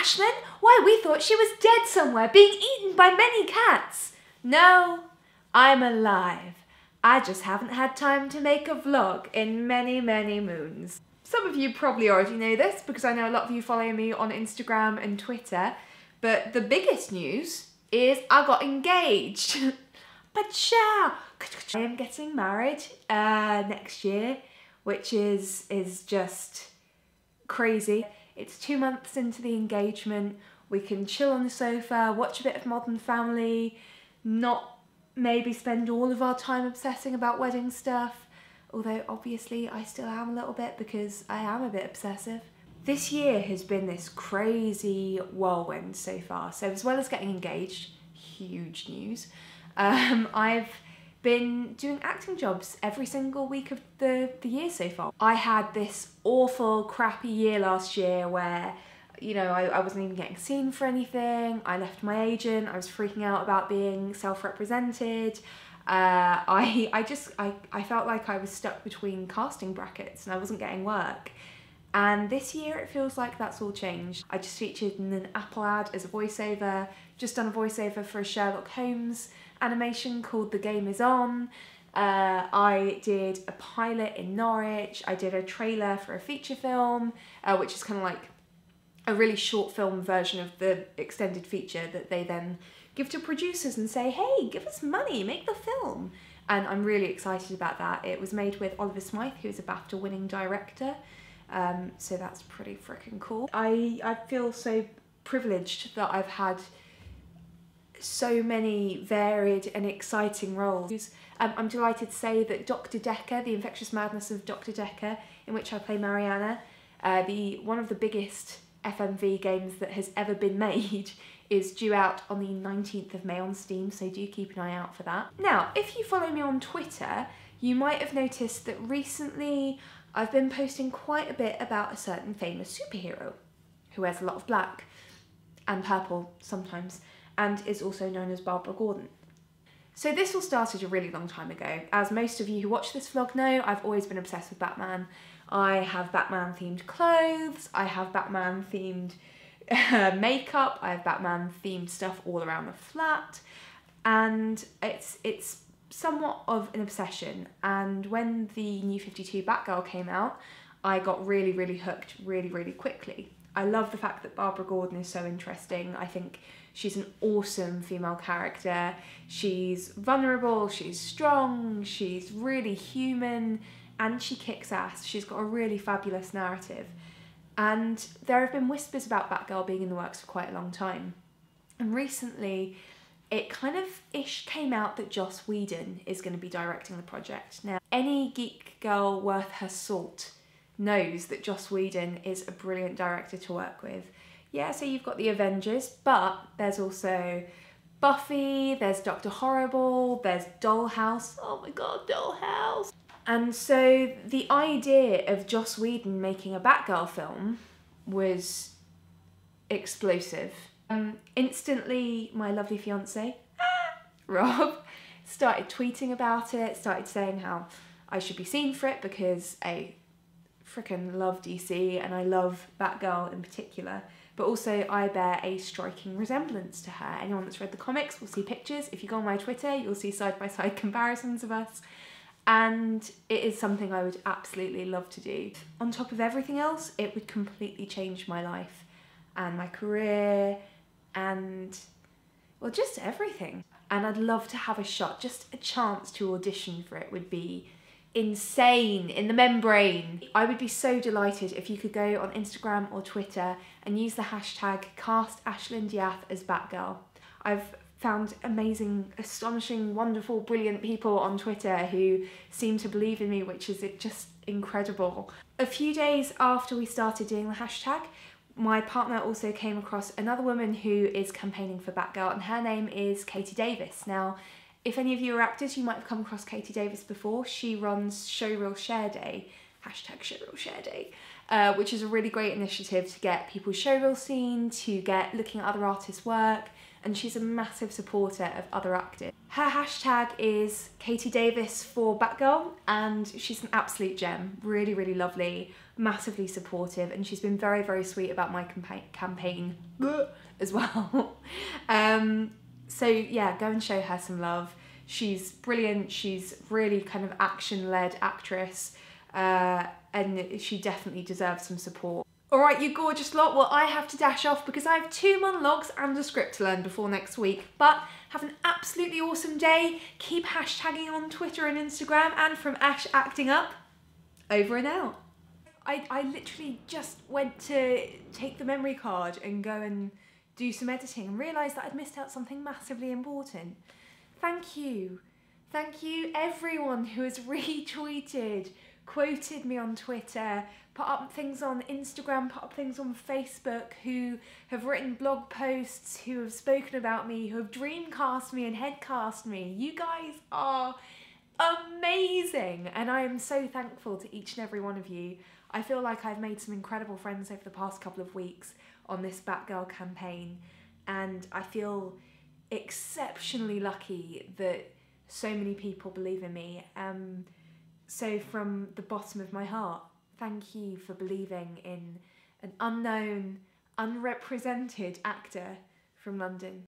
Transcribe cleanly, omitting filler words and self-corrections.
Ashlyn? Why, we thought she was dead somewhere, being eaten by many cats. No, I'm alive. I just haven't had time to make a vlog in many, many moons. Some of you probably already know this because I know a lot of you follow me on Instagram and Twitter, but the biggest news is I got engaged. Pachow! I am getting married next year, which is just crazy. It's 2 months into the engagement. We can chill on the sofa, watch a bit of Modern Family, not maybe spend all of our time obsessing about wedding stuff, although obviously I still am a little bit because I am a bit obsessive. This year has been this crazy whirlwind so far. So as well as getting engaged, huge news, I've been doing acting jobs every single week of the year so far. I had this awful, crappy year last year where, you know, I wasn't even getting seen for anything. I left my agent. I was freaking out about being self-represented. I felt like I was stuck between casting brackets and I wasn't getting work. And this year it feels like that's all changed. I just featured in an Apple ad as a voiceover, just done a voiceover for a Sherlock Holmes animation called The Game Is On. I did a pilot in Norwich. I did a trailer for a feature film, which is kind of like a really short film version of the extended feature that they then give to producers and say, hey, give us money, make the film. And I'm really excited about that. It was made with Oliver Smythe, who's a BAFTA winning director. So that's pretty freaking cool. I feel so privileged that I've had so many varied and exciting roles. I'm delighted to say that Dr. Decker, The Infectious Madness of Dr. Decker, in which I play Mariana, one of the biggest FMV games that has ever been made, is due out on the 19th of May on Steam, so do keep an eye out for that. Now, if you follow me on Twitter, you might have noticed that recently I've been posting quite a bit about a certain famous superhero who wears a lot of black and purple sometimes and is also known as Barbara Gordon. So this all started a really long time ago. As most of you who watch this vlog know, I've always been obsessed with Batman. I have Batman themed clothes, I have Batman themed makeup, I have Batman themed stuff all around the flat, and it's somewhat of an obsession. And when the New 52 Batgirl came out, I got really, really hooked really, really quickly. I love the fact that Barbara Gordon is so interesting. I think she's an awesome female character. She's vulnerable, she's strong, she's really human, and she kicks ass. She's got a really fabulous narrative. And there have been whispers about Batgirl being in the works for quite a long time. And recently, it kind of came out that Joss Whedon is going to be directing the project. Now, any geek girl worth her salt knows that Joss Whedon is a brilliant director to work with. Yeah, so you've got the Avengers, but there's also Buffy, there's Dr. Horrible, there's Dollhouse. Oh my god, Dollhouse! And so the idea of Joss Whedon making a Batgirl film was explosive. Instantly, my lovely fiance, Rob, started tweeting about it, started saying how I should be seen for it because I frickin' love DC and I love Batgirl in particular, but also I bear a striking resemblance to her. Anyone that's read the comics will see pictures. If you go on my Twitter, you'll see side-by-side comparisons of us. And it is something I would absolutely love to do. On top of everything else, it would completely change my life and my career and, well, just everything. And I'd love to have a shot, just a chance to audition for it would be insane in the membrane. I would be so delighted if you could go on Instagram or Twitter and use the hashtag #CastAshlynDiath as Batgirl. I've found amazing, astonishing, wonderful, brilliant people on Twitter who seem to believe in me, which is just incredible. A few days after we started doing the hashtag, my partner also came across another woman who is campaigning for Batgirl, and her name is Katie Davies. Now, if any of you are actors, you might have come across Katie Davies before. She runs Showreel Share Day, hashtag Showreel Share Day, which is a really great initiative to get people's showreel seen, to get looking at other artists' work, and she's a massive supporter of other actors. Her hashtag is Katie Davies for Batgirl, and she's an absolute gem. Really, really lovely, massively supportive, and she's been very, very sweet about my campaign as well. So yeah, go and show her some love. She's brilliant. She's really kind of action-led actress, and she definitely deserves some support. Alright, you gorgeous lot, well I have to dash off because I have 2 monologues and a script to learn before next week. But have an absolutely awesome day, keep hashtagging on Twitter and Instagram, and from Ash Acting Up, over and out. I literally just went to take the memory card and go and do some editing and realised that I'd missed out something massively important. Thank you. Thank you everyone who has retweeted, quoted me on Twitter, put up things on Instagram, put up things on Facebook, who have written blog posts, who have spoken about me, who have dreamcast me and headcast me. You guys are amazing, and I am so thankful to each and every one of you. I feel like I've made some incredible friends over the past couple of weeks on this Batgirl campaign, and I feel exceptionally lucky that so many people believe in me. So from the bottom of my heart, thank you for believing in an unknown, unrepresented actor from London.